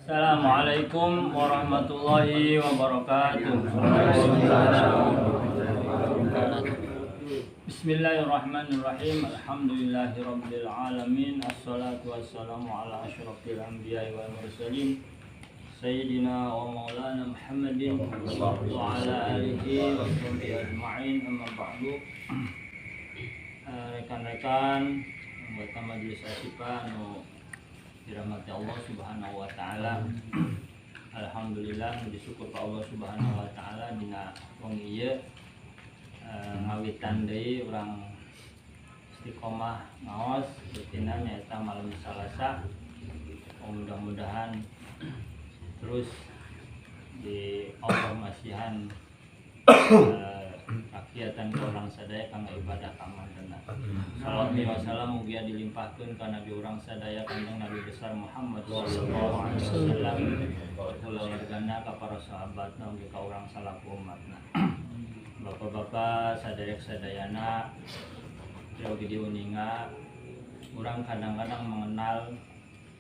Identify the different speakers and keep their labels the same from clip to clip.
Speaker 1: Assalamualaikum warahmatullahi wabarakatuh. Bismillahirrahmanirrahim. Alhamdulillahirabbil alamin. Assalatu wassalamu ala asyrafil anbiya'i wal mursalin sayyidina wa maulana Muhammadin wa ala alihi wa sahbihi ajma'in. Amma ba'du. Rekan-rekan anggota majelis Asyifa anu dirahmati Allah Subhanahu wa taala. Alhamdulillah disyukur ka Allah Subhanahu wa taala dina wengi ieu ngawitan deui urang istiqomah ngaos rutina nyaeta malam Salasa. Mudah-mudahan terus di Allah masihan kegiatan ke orang sadaya kanggo ibadah ka mantenna. Salawat wa salam mugia dilimpahkeun ka Nabi urang sadaya kanjeng Nabi besar Muhammad sallallahu alaihi wasallam, keluargana ka para sahabatna mugi ka urang salaku umatna. Bapak-bapak sadaya-sadayana jauh di uninga urang kadang-kadang mengenal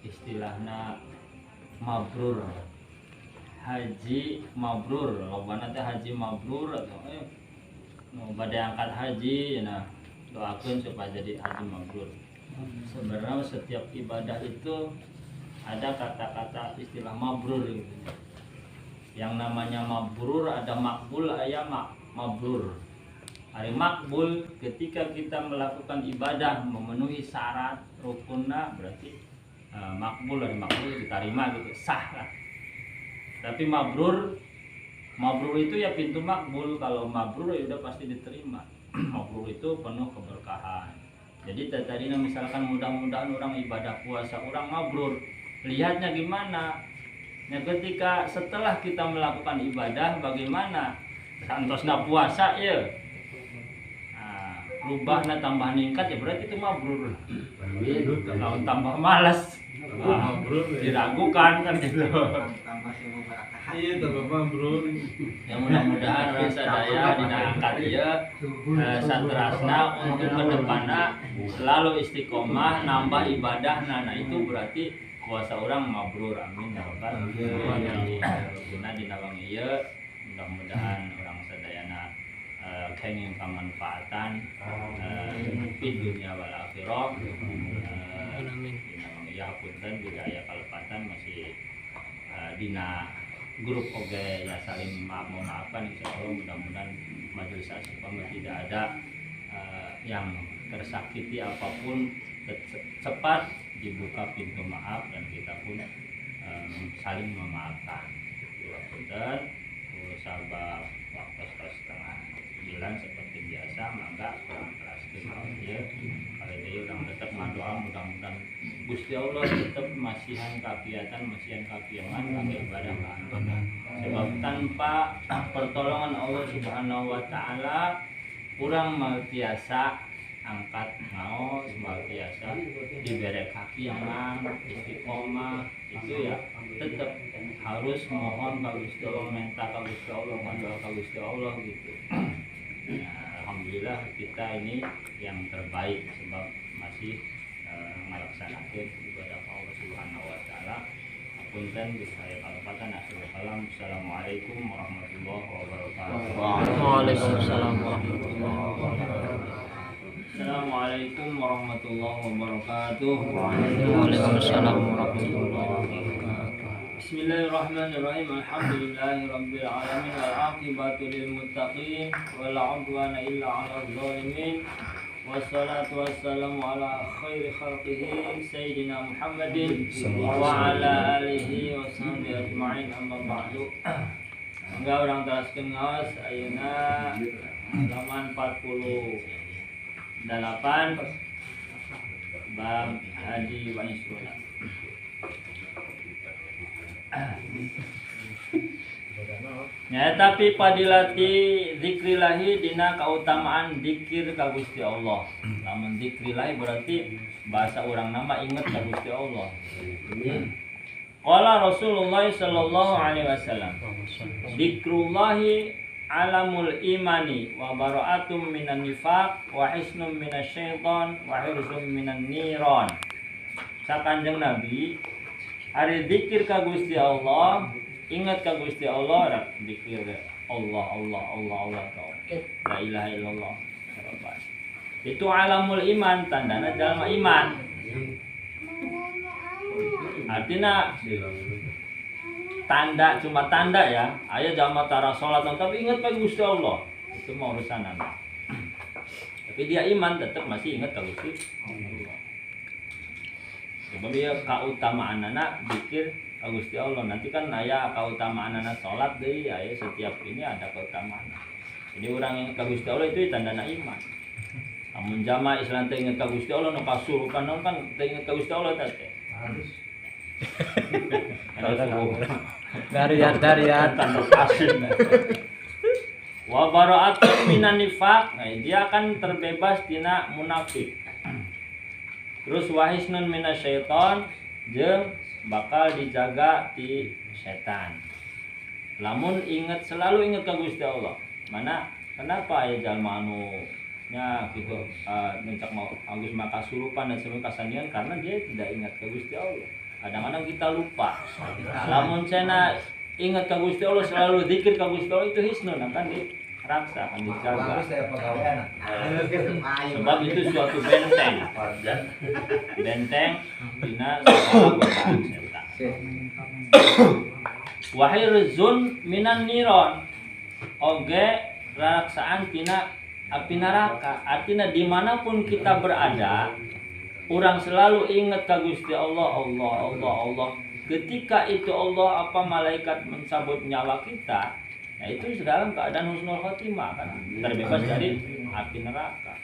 Speaker 1: istilahna mabrur. Haji mabrur, lobana teh haji mabrur atau bade angkat haji ya, doakeun supaya jadi haji mabrur. Sebenarnya setiap ibadah itu ada kata-kata istilah mabrur gitu. Yang namanya mabrur ada makbul, aya mabrur. Hari makbul ketika kita melakukan ibadah memenuhi syarat rukunna berarti makbul, hari makbul diterima gitu, sah lah. Tapi mabrur itu ya pintu makbul. Kalau mabrur ya udah pasti diterima. Mabrur itu penuh keberkahan. Jadi tadi misalkan mudah-mudahan orang ibadah puasa orang mabrur, lihatnya gimana? Nah, ketika setelah kita melakukan ibadah bagaimana? Santosna puasa ya. Nah, rubahna tambah ningkat ya berarti itu mabrur. Kalau tambah malas diragukan kan gitu. Iya tambah mabrur. Ya mudah-mudahan orang sadaya dina angkat ieu saterasna untuk kedepanna selalu istiqomah nambah ibadah. Nah itu berarti puasa orang mabrur. Amin ya rabbal alamin. Dina wengi ieu mudah-mudahan orang sadayana kenging kamanfaatan di dunia wal akhirah. Amin. Ya punten juga aya kalepatan masih dina grup oge ya saling memaafkan insyaallah. Mudah-mudahan majelis Asyifa tidak ada yang tersakiti apapun, cepat dibuka pintu maaf dan kita pun saling memaafkan. Punten sabab waktu setengah 9 seperti biasa mangga kurang kelaskeun ieu. Kali deui urang tetep ngadoa mudah-mudahan Gusti Allah tetap masihan kagiatan, masihan kagiatan kangge ibadah ka anjeunna. Sebab tanpa pertolongan Allah Subhanahu wa taala urang mau tiasa angkat ngaos, mau tiasa dibere kaki yang istiqomah itu ya tetap harus mohon ka Gusti Allah, minta ka Gusti Allah, ngadoa ka Gusti Allah gitu. Ya, alhamdulillah kita ini yang terbaik sebab masih melaksanakan ibadah Allah Subhanahu wa taala. Punten saya kalepatan akhir kalam. Assalamualaikum warahmatullahi wabarakatuh.
Speaker 2: Waalaikumsalam warahmatullahi wabarakatuh.
Speaker 1: Assalamualaikum warahmatullahi wabarakatuh.
Speaker 2: Waalaikumsalam warahmatullahi wabarakatuh.
Speaker 1: Bismillahirrahmanirrahim. Alhamdulillahirabbil alamin wal aqibatu lil muttaqin wala udwana illa 'alal zalimin. Wassalatu wassalamu ala khairi khalqihi sayyidina Muhammadin wa ala alihi wa sahbihi ajma'in. Amma ba'du. Mangga urang teraskeun ngaos ayeuna halaman 48 bab haji wa isruna. Ya tapi padilati zikrillahi dina kautamaan zikir ka Gusti Allah. Lamun zikrillahi berarti bahasa urang nama inget ka Gusti Allah. Qala Rasulullah sallallahu alaihi wasallam, zikrullahi alamul imani wa bara'atum minan nifaq wa hisnum minasyaiton wa hirzum minan niran. Sa Kanjeng Nabi Ari zikir ka Gusti Allah, ingat ka Gusti Allah, rak zikir Allah Allah Allah Allah la ilaha illallah. Itu alamul iman, tandana jalma iman. Artinya tanda, cuma tanda ya. Aya jalma tara salat tapi ingat ka Gusti Allah. Itu mau urusan anda. Tapi dia iman tetap masih ingat ka Gusti Allah. Sebab dia keutamaan anak zikir ka Gusti Allah. Nanti kan aya keutamaan anak salat deui, aya setiap ini ada keutamaan. Jadi orang yang ka Gusti Allah itu tandana iman. Amun jama Islam teh ingat ka Gusti Allah nu kasurupan kan teh ingat ka Gusti Allah teh. Harus.
Speaker 2: Darian
Speaker 1: tanda pasir. Wa bara'atun minan nifaq, nah, dia akan terbebas tina munafik. Terus wahisnun minasyaiton, jeung bakal dijaga ti setan. Lamun ingat, selalu ingat ka Gusti Allah. Mana kenapa ya jalma anu nya gitu mencak mau Agus maka surupan dan sebagainya kasanian karena dia tidak ingat ke Gusti Allah. Kadang-kadang kita lupa. Lamun cenah ingat ke Gusti Allah, selalu zikir ke Gusti Allah, itu hisnun akan diraksa, akan dijaga. Sebab itu suatu benteng. Benteng dina godaan setan. Wahirzun minan niron. Oge raksaan tina api neraka. Artinya dimanapun kita berada, orang selalu ingat ka Gusti Allah, Allah, Allah, Allah. Ketika itu Allah apa malaikat mencabut nyawa kita, nah itu dalam keadaan husnul khotimah kan, terbebas dari api neraka.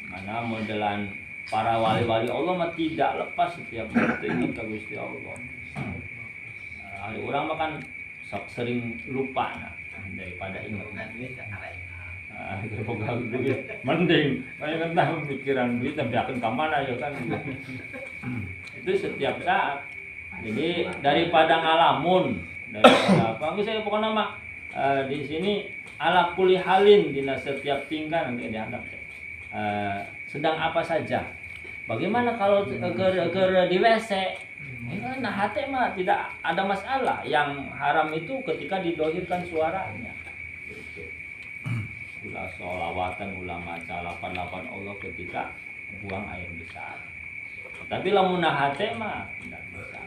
Speaker 1: Mana modelan para wali-wali Allah mah tidak lepas setiap waktu ingat ka Gusti Allah. Orang makan sok sering lupa daripada ingat. Mending kayak tahu pikiran duit tapi akan kemana ya kan. Itu setiap saat. Jadi daripada ngalamun, daripada apa enggak saya pokoknya nama di sini ala kulli halin di setiap tingkah nanti dianggap sedang apa saja. Bagaimana kalau ke di WC? Nah hati mah tidak ada masalah. Yang haram itu ketika didohirkan suaranya. Ulah sholawatan, ulah maca 88 Allah ketika buang air besar. Tapi lamun hate mah tidak bisa.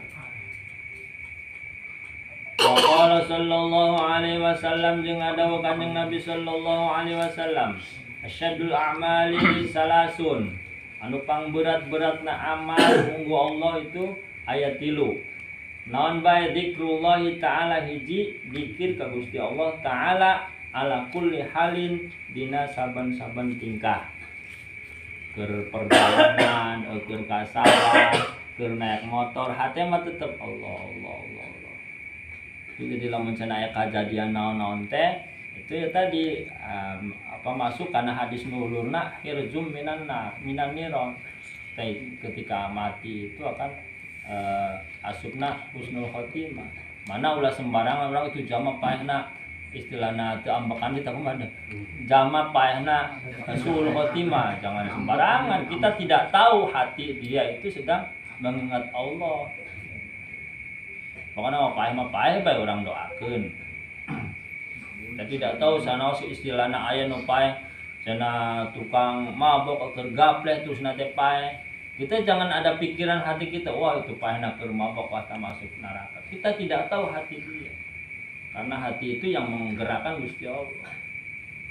Speaker 1: Wa qala sallallahu alaihi wasallam, jeung adawa kanjeng Nabi sallallahu alaihi wasallam, asyadul a'mali salasun. Anu pangberat-beratna amal munggu Allah itu ayat 3. Naon bae zikrullahi taala hiji zikir ka Gusti Allah taala ala kulli halin dina saban-saban tingkah. Keur perjalanan, keur kasawah, keur naik motor, hate mah tetep Allah Allah Allah Allah. Jadi lamun cenah aya kajadian naon-naon teh itu ya tadi masuk karena hadis nulurna hirzum minan niron. Ketika mati itu akan asupna husnul khotimah. Mana ulah sembarangan orang itu jama paehna istilahna teu ambekan kita kumaha jama paehna husnul khotimah. Jangan sembarangan, kita tidak tahu hati dia itu sedang mengingat Allah. Pokoknya mau paeh mah paeh bae orang doakeun. Kita tidak tahu sanaos istilahna aya nu paeh cenah tukang mabok keur gapleh terus nate paeh. Kita jangan ada pikiran hati kita, wah itu paehna keur mabok wah masuk neraka. Kita tidak tahu hati dia. Karena hati itu yang menggerakkan Gusti Allah.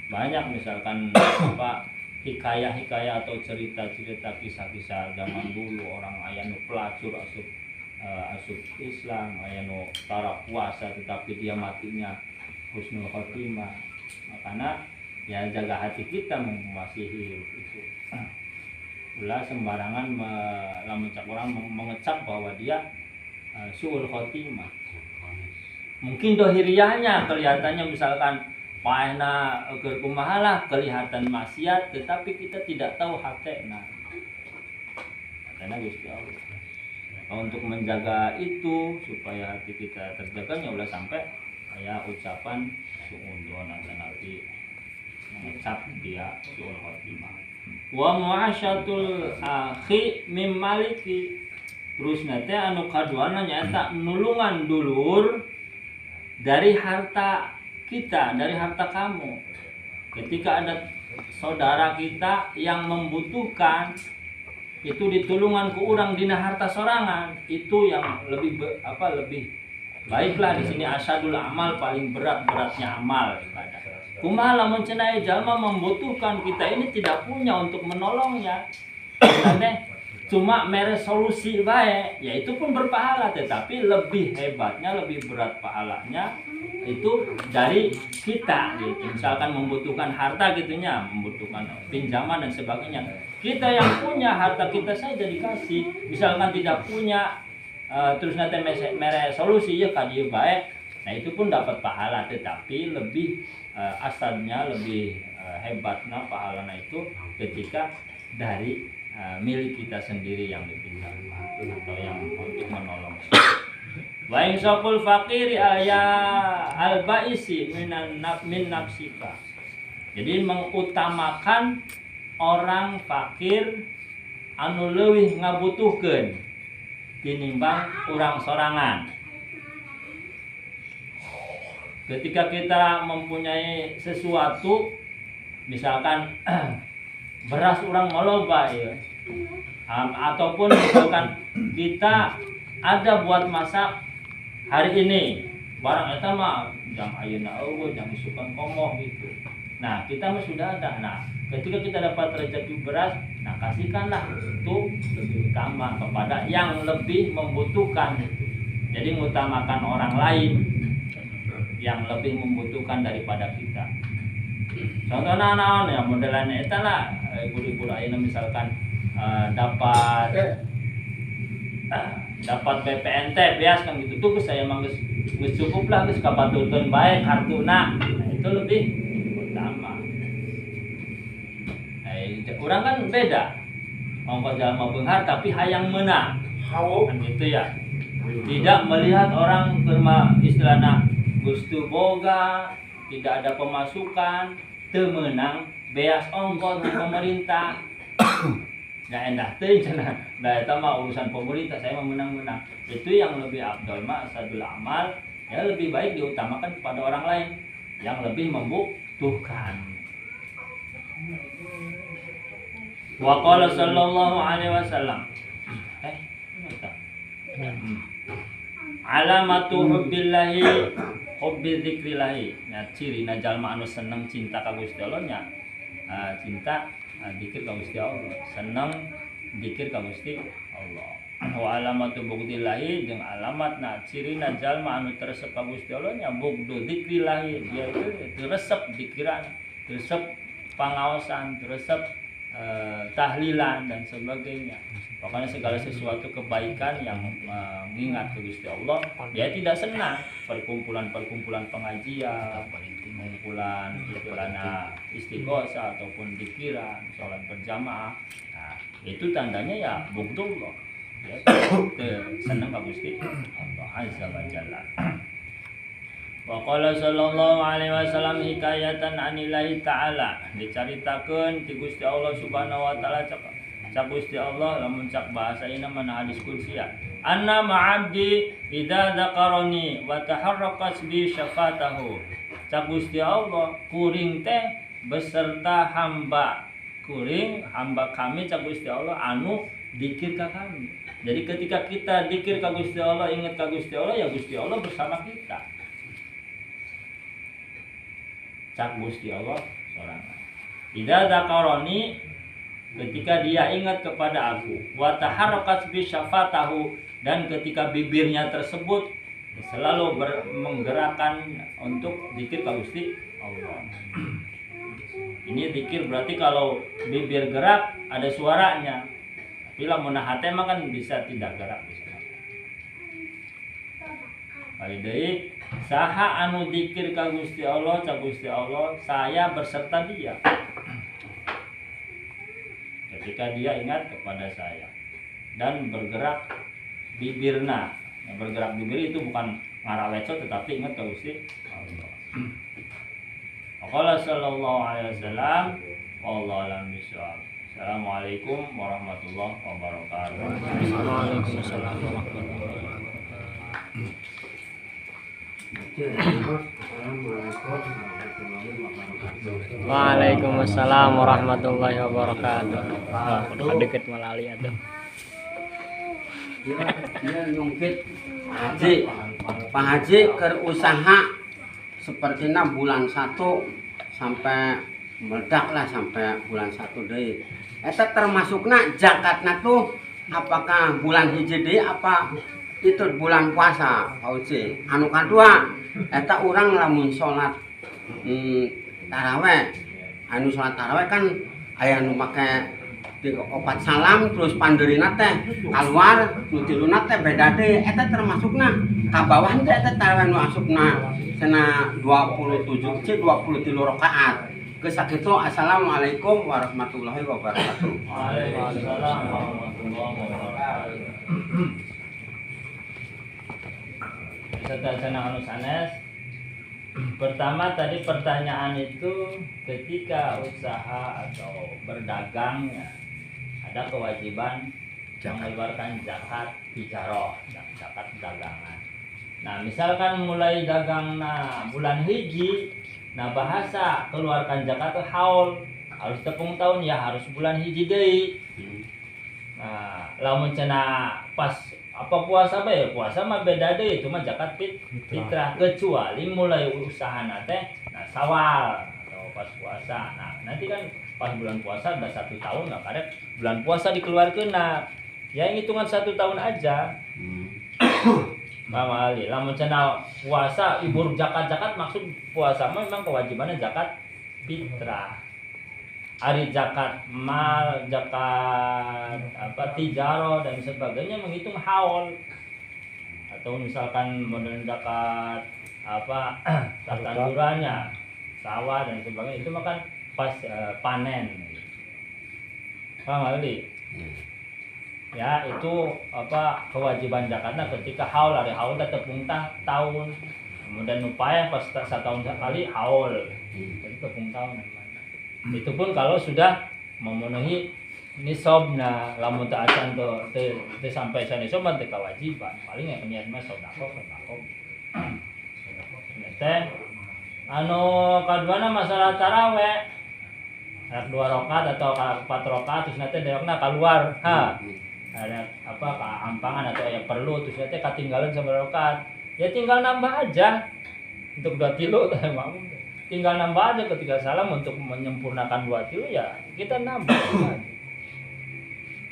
Speaker 1: Banyak misalkan hikayah-hikayah atau cerita-cerita kisah-kisah zaman dulu orang aya nu pelacur asup Islam, aya nu tara puasa tetapi dia matinya husnul khotimah. Makanya ya jaga hati kita masih hidup itu. Ulah sembarangan lamun cak orang mengecap bahwa dia suul khotimah. Mungkin dohiriyahnya kelihatannya misalkan paehna keur kumaha lah kelihatan maksiat, tetapi kita tidak tahu hatena. Karena Gusti Allah. Untuk menjaga itu supaya hati kita terjaga ya ulah sampai kayak ucapan suudzon dan nanti mengecap dia suul khotimah. Wa mu'asyatul akhi mim maliki, Terus nanti anu kaduana nyata nulungan dulur dari harta kita, dari harta kamu. Ketika ada saudara kita yang membutuhkan, itu ditulungan ku urang dina harta sorangan, itu yang lebih lebih baiklah. Di sini asadul amal, paling beratnya amal ibadah. Kumaha lamun cenah jalma membutuhkan, kita ini tidak punya untuk menolongnya. Cuma mere solusi baik, ya itu pun berpahala, tetapi lebih hebatnya, lebih berat pahalanya itu dari kita gitu. Misalkan membutuhkan harta gitunya, membutuhkan pinjaman dan sebagainya, kita yang punya harta kita saja dikasih. Misalkan tidak punya, terus nanti mere solusi ya kadieu baik, nah itu pun dapat pahala, tetapi lebih asalnya lebih hebatnya pahalanya itu ketika dari milik kita sendiri yang dipinjamkan atau yang untuk menolong. Wa insaful faqiri aya al-baisi min nafsika. Jadi mengutamakan orang fakir anu leuwih ngabutuhkeun tinimbang urang sorangan. Ketika kita mempunyai sesuatu, misalkan beras orang maloba ya, ataupun misalkan kita ada buat masak hari ini, barang eta mah jam ayeuna eueuh, jam isukan komoh gitu. Nah, kita mah sudah ada. Nah, ketika kita dapat rezeki beras, nah kasihkanlah itu lebih utama kepada yang lebih membutuhkan itu. Jadi mengutamakan orang lain yang lebih membutuhkan daripada kita. Contohnya naon ya, modelannya eta lah ibu-ibu ayeuna misalkan dapat BPNT beas kan gitu tuh, saya emang geus cukup lah, geus kabatulkeun bae kartuna. Nah, itu lebih utama. Urang kan beda. Mongko jalma beunghar tapi hayang meunang. Kan gitu ya. Tidak melihat orang istilahna gustu boga, tidak ada pemasukan, teu meunang beas ongkos pemerintah. Ya endah teh cenah. Da eta mah urusan pemerintah, saya mah menang-menang. Itu yang lebih afdal mah asadul amal, ya lebih baik diutamakan kepada orang lain yang lebih membutuhkan. Wa qala sallallahu alaihi wasallam. Alamatu hubbillahi hubbi dzikrillahi. Ya cirina jalma anu seneng cinta ka Gusti Allah nya. Cinta dzikir ka Gusti Allah, seneng dzikir ka Gusti Allah. Wa alamatu bugdillahi, jeung alamatna cirina jalma anu teresep ka Gusti Allah nya bugdu dzikrillahi, dia itu teresep dzikiran, teresep pangaosan, teresep tahlilan dan sebagainya. Pokoknya segala sesuatu kebaikan yang mengingat ke Gusti Allah, dia tidak senang perkumpulan-perkumpulan pengajian, kumpulan istighosah ataupun dzikiran, salat berjamaah. Nah, itu tandanya ya bugdullah. Ya, senang ke Gusti Allah azza wa jalla. Wa qala sallallahu alaihi wasallam hikayatan anillahi ta'ala, dicaritakeun ti Gusti Allah subhanahu wa taala cak Gusti Allah lamun cak bahasa ina mana hadis qudsi ya. Anna ma'abdi idza dzakarani wa taharraqat bi syafatahu. Cak Gusti Allah kuring teh beserta hamba kuring, hamba kami cak Gusti Allah anu dzikir ka kami. Jadi ketika kita dzikir ka Gusti Allah, ingat ka Gusti Allah, ya Gusti Allah bersama kita. Cak Gusti Allah sorangan. Idza dzakarani, ketika dia ingat kepada aku, wa taharrakat bi syafatahu, dan ketika bibirnya tersebut selalu menggerakkan untuk zikir ka Gusti Allah. Ini zikir berarti kalau bibir gerak ada suaranya. Tapi lamun hate mah kan bisa tidak gerak bisa. Kali deui saha anu zikir ka Gusti Allah, ca Gusti Allah, saya berserta dia. Ketika dia ingat kepada saya dan bergerak bibirna. Yang bergerak bibir itu bukan ngarawecot tetapi ingat ke Gusti Allah. Qala sallallahu alaihi wasallam, wallahu a'lam bishawab. Assalamualaikum warahmatullahi wabarakatuh.
Speaker 2: Waalaikumsalam warahmatullahi wabarakatuh. Waalaikumsalam warahmatullahi wabarakatuh. Deket malali ada.
Speaker 3: Dia nyungkit Haji, Pak Haji ke usaha sepertinya bulan 1 sampai meledak lah sampai bulan 1 deh. Eta termasukna zakatna tuh apakah bulan hiji deui apa itu bulan puasa Pak Uci. Anu kadua eta urang lamun salat taraweh. Anu salat taraweh kan aya nu make opat salam terus panderina teh keluar nu tiluna teh beda deui eta termasukna ka bawah teh eta taraweh nu asupna cenah 27 23 rakaat. Geus sakitu assalamualaikum warahmatullahi wabarakatuh.
Speaker 1: Waalaikumsalam warahmatullahi wabarakatuh. Setelah anu sanes, pertama tadi pertanyaan itu ketika usaha atau berdagang ya, ada kewajiban mengeluarkan zakat bijaroh, zakat dagangan. Nah, misalkan mulai dagang bulan hiji, nah bahasa keluarkan zakat itu haul, harus tepung tahun ya harus bulan hiji deui. Nah, lamun cenah pas apa puasa bae, puasa mah beda deui itu mah zakat fitrah kecuali mulai usahana teh nah Syawal atau pas puasa. Nah, nanti kan pas bulan puasa udah 1 tahun nah karek bulan puasa dikeluarkeun nah ya hitungan 1 tahun aja. Mama Ali, lamun cenah puasa ibu zakat maksud puasa mah memang kewajibannya zakat fitrah. Ari zakat mal, zakat tijaro dan sebagainya menghitung haul. Atau misalkan modern zakat tandurannya, sawah dan sebagainya itu makan pas panen. Mama Ali. Ya itu kewajiban zakatnya ketika haul hari haul tepung tahun kemudian upaya pas 1 tahun sekali haul jadi tepung tahun itu pun kalau sudah memenuhi nisabna lamun teu acan teu sampai sanisab teh kewajiban paling ya niat mah sedekah teh anu kaduana masalah taraweh rakaat 2 rakaat atau 4 rakaat terus nanti deokna keluar ada keampangan atau yang perlu terus nanti ketinggalan sama rakaat ya tinggal nambah aja untuk 2 kilo tinggal nambah aja ketika salam untuk menyempurnakan 2 kilo ya kita nambah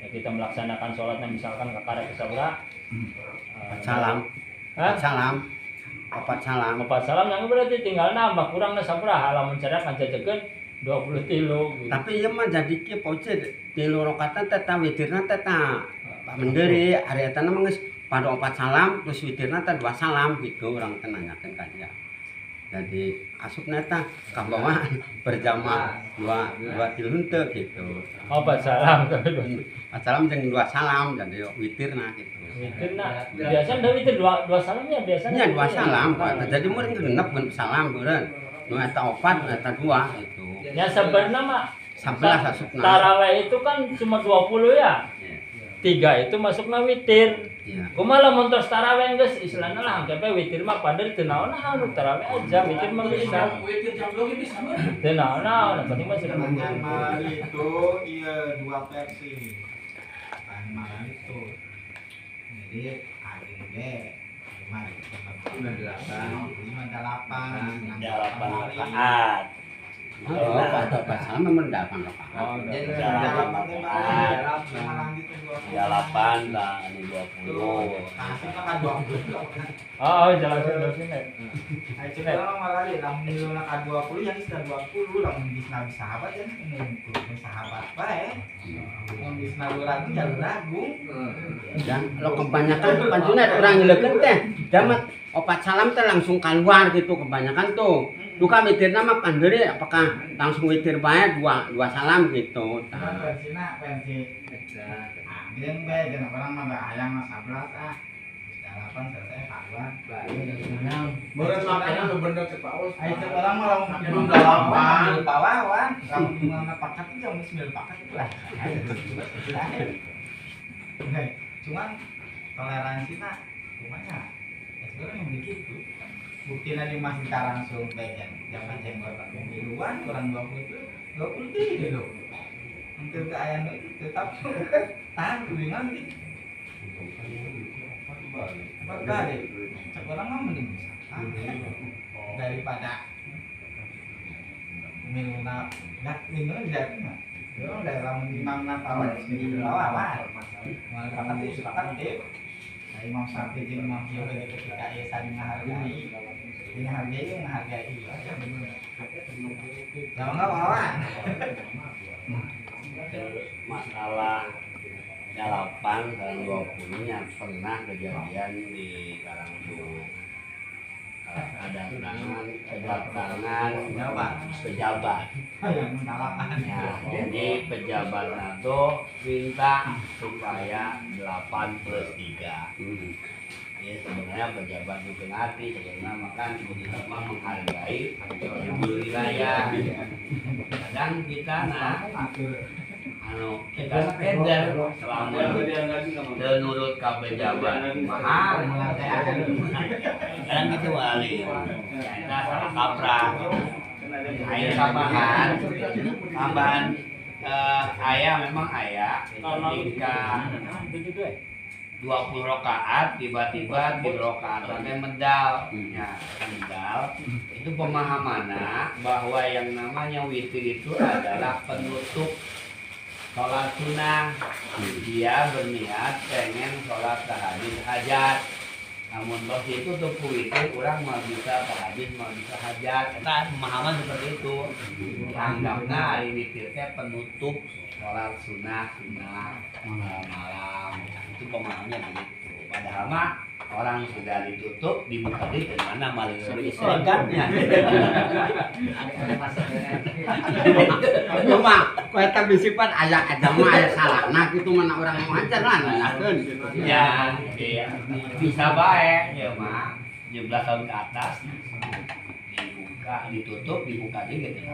Speaker 1: ya kita melaksanakan sholatnya misalkan kakarek sabra
Speaker 3: Salam. Salam.
Speaker 1: opat salam yang berarti tinggal nambah kurang sabra lamun cara kan jajekeun 20 kilo gitu.
Speaker 3: Tapi ieu mah jadi kieu poce 3 rakaat teh ta witirna teh ta menderi ari eta mah geus pada opat salam terus witirna teh 2 salam gitu urang teh nanyakeun ka dia. Jadi asupna teh ka bawah berjamaah 2 kilo henteu gitu.
Speaker 1: Opat salam
Speaker 3: Salam jeung 2 salam jadi witirna gitu.
Speaker 1: Witirna biasa da witir 2 salam ya biasanya.
Speaker 3: Nya 2 salam jadi meureun genep mun salam meureun. Nu eta 4 eta 2 gitu.
Speaker 1: Ya sebenarnya mah
Speaker 3: 11 asupna.
Speaker 1: Taraweh itu kan cuma 20 ya. 3 itu masukna witir.
Speaker 3: Iya.
Speaker 1: Kumaha lamun tos taraweh geus istilahna lah hangkepe witir mah pader teu naon-naon anu taraweh aja witir mah bisa.
Speaker 4: Witir jam 2 bisa mah.
Speaker 1: Teu naon-naon penting mah sudah
Speaker 4: Pertanyaan malam itu iya 2 versi. Pertanyaan malam itu. Jadi AGB 58
Speaker 1: rakaat.
Speaker 3: Oh, opat salam memang 8 rakaat.
Speaker 1: Oh,
Speaker 4: jadi
Speaker 1: 8 lah ini 20.
Speaker 4: kasih makan 20
Speaker 1: Oh, jelasin sini.
Speaker 4: Ayo malah dia lamun niluna ka 20 yang bisa 20 lamun bisa sahabat ya ini sahabat bae. Lamun bisa ragu jangan ragu.
Speaker 3: Dan lo kebanyakan pancuna orang ngilekeun teh damat opat salam teh langsung keluar gitu kebanyakan tuh. Duka witirna mah panderi apakah langsung witir bae 2 salam gitu.
Speaker 4: Versina versi. Jeung bae jeung orang mah hayang 11 Harapan selesai paruan.
Speaker 5: Beres makanya lu bener cek paus.
Speaker 4: Ayo cek orang mau belum dalapan pawawan. Kamu gimana paket itu jam 9 paket itu lah. Cuman toleransi nak rumahnya. Ya sebenarnya yang begitu. Buktinya di masjid langsung bagian zaman jenggot pemiluan orang 23 loh. Untuk ke ayam itu tetap tahan kubingan gitu. Berbalik. Sekarang mah mending daripada miluna nak miluna jadi mah. Yo daerah imam Natal di bawah lah. Malah itu silakan tip. Imam Syafi'i jeung Imam Syafi'i ketika ia saling menghargai. Menghargai. Jangan lawan.
Speaker 3: Masalah nyalapan tahun 20 yang pernah kejadian di Karangturi. Ada undangan kedatangan pejabat. Ya, jadi pejabat itu minta supaya 8+3. Ya, sebenarnya pejabat itu ngerti karena makan kita menghargai ibu wilayah. Kadang kita kita keder selama menurut pejabat mahal kadang gitu wali kita salah kaprah ayah tambahan ayah memang ayah ketika 20 rakaat tiba-tiba di rakaat medal ya medal itu pemahamannya bahwa yang namanya witir itu adalah penutup sholat sunnah. Dia berniat pengen sholat tahajud hajat. Namun pas itu tuh witir orang mau bisa tahajud mau bisa hajat. Kita pemahaman seperti itu. Anggapnya hari witir penutup sholat sunnah malam. Itu pemahamannya begitu. Padahal mah orang sudah ditutup dibuka di mana malah serikatnya. Cuma kita bisipan ayah aja mah ayah salah. Nah itu mana orang mau ajar lah nanyakan. Ya, bisa baik ya mah 17 tahun ke atas dibuka ditutup dibuka dikit.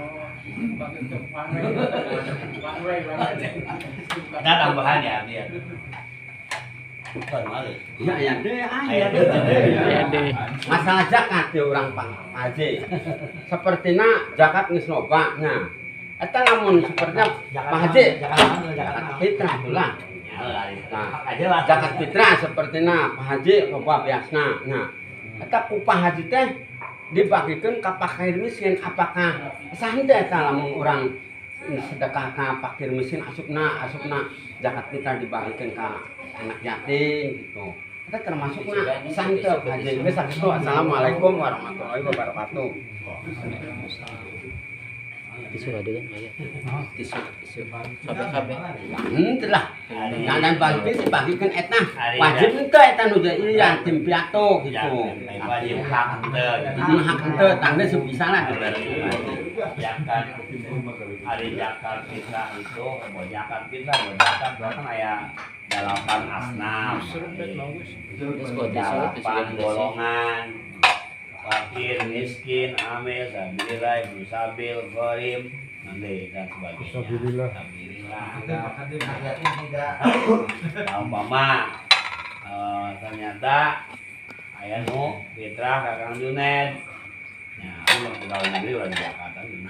Speaker 3: Ada tambahan ya dia. Bukan malah. Ya deh. Masalah zakat ya orang Pak Haji. Sepertinya zakat geus lobanya. Eta lamun sepertinya Pak Haji zakat fitrah lah. Nah, zakat fitrah sepertinya Pak Haji loba biasna. Nah, eta ku Pak Haji teh dibagikeun ka fakir miskin apakah sahente eta lamun urang sedekah ka fakir miskin asupna zakat fitrah dibagikeun ka anak yatim gitu. Kita termasuknya santep aja. Geus assalamualaikum warahmatullahi wabarakatuh. Tisu ada kan aya. Tisu. Sampai. Lah. Jangan bagi-bagikeun eta. Wajib henteu eta nu jadi yatim piatu gitu. Wajib hak henteu. Hak henteu tangge sebisalah zakat. Hari zakat fitrah itu, mau zakat fitrah, mau zakat kan aya 8 asnaf, 8 golongan, fakir, miskin, amil, sabilillah, ibnu sabil, gharib, nanti dan sebagainya. Umpama ternyata aya nu fitrah Kakang Junaid. Ya, aku pegawai negeri wajib Jakarta gitu.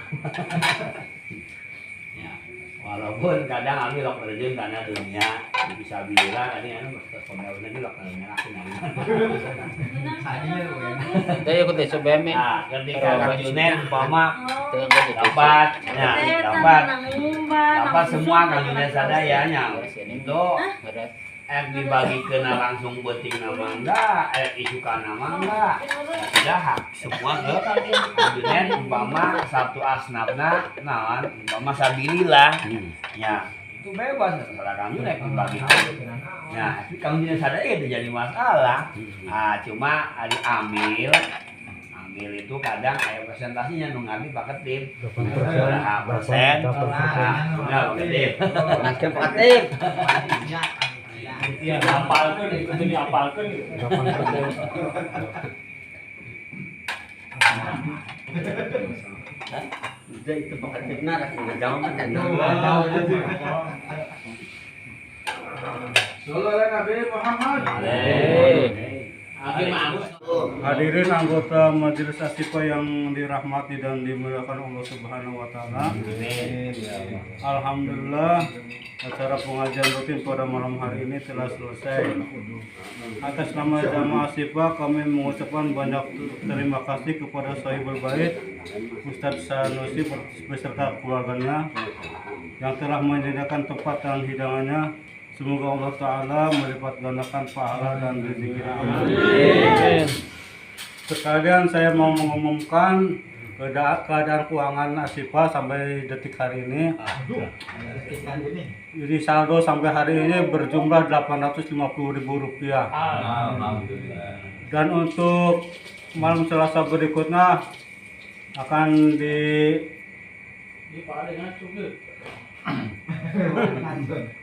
Speaker 3: Ya, walaupun kadang aku lok terjun karena dunia bisa bilang tadi anu pegawai negeri lok nyerakin nang.
Speaker 2: Teh ikut desa BM.
Speaker 3: Nah, ketika Kang Junaid umpama dapat semua Kang Junaid sadayanya. Itu dibagikeun langsung beuting nama enggak, isukan nama enggak. Sudah semua ke Kang Junaid umpama satu asnafna naon umpama sabilillah. Ya, itu bebas salah Kang Junaid dibagikeun. Nah, Kang Junaid sadaya itu jadi masalah. Ah, cuma ari amil itu kadang kayak presentasinya nu ngambil paketin berapa persen. Nah, paketin. Naskem paketin.
Speaker 1: Iya, hafalkeun itu dihafalkeun gitu.
Speaker 3: Jadi itu pekerjaan rek ngejawab kan.
Speaker 5: Solo Nabi Muhammad.
Speaker 6: Hadirin anggota Majelis Asyifa yang dirahmati dan dimuliakan Allah Subhanahu wa taala. Alhamdulillah, acara pengajian rutin pada malam hari ini telah selesai. Atas nama Jamaah Asyifa kami mengucapkan banyak terima kasih kepada Sahibul Bait Ustadz Sanusi beserta keluarganya yang telah menyediakan tempat dan hidangannya. Semoga Allah Ta'ala melipat gandakan pahala dan rezekinya. Amin. Sekalian saya mau mengumumkan keadaan keuangan Asyifa sampai detik hari ini. Jadi saldo sampai hari ini berjumlah Rp850.000. Dan untuk malam Selasa berikutnya akan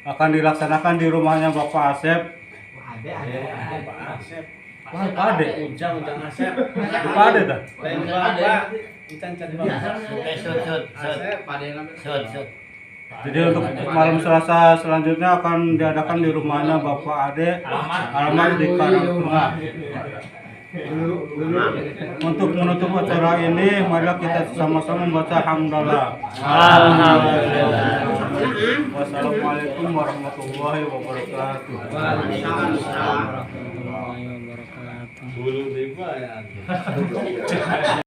Speaker 6: akan dilaksanakan di rumahnya Bapak Asep. Pak Ade.
Speaker 5: Ujang Asep.
Speaker 6: Pak Ade dah. Jadi untuk malam Selasa selanjutnya akan diadakan di rumahnya Bapak Ade. Alamat di Karangtengah. Untuk menutup acara ini, mari kita sama-sama membaca hamdalah. Alhamdulillah. Wassalamualaikum warahmatullahi wabarakatuh.
Speaker 3: Waalaikumsalam warahmatullahi wabarakatuh.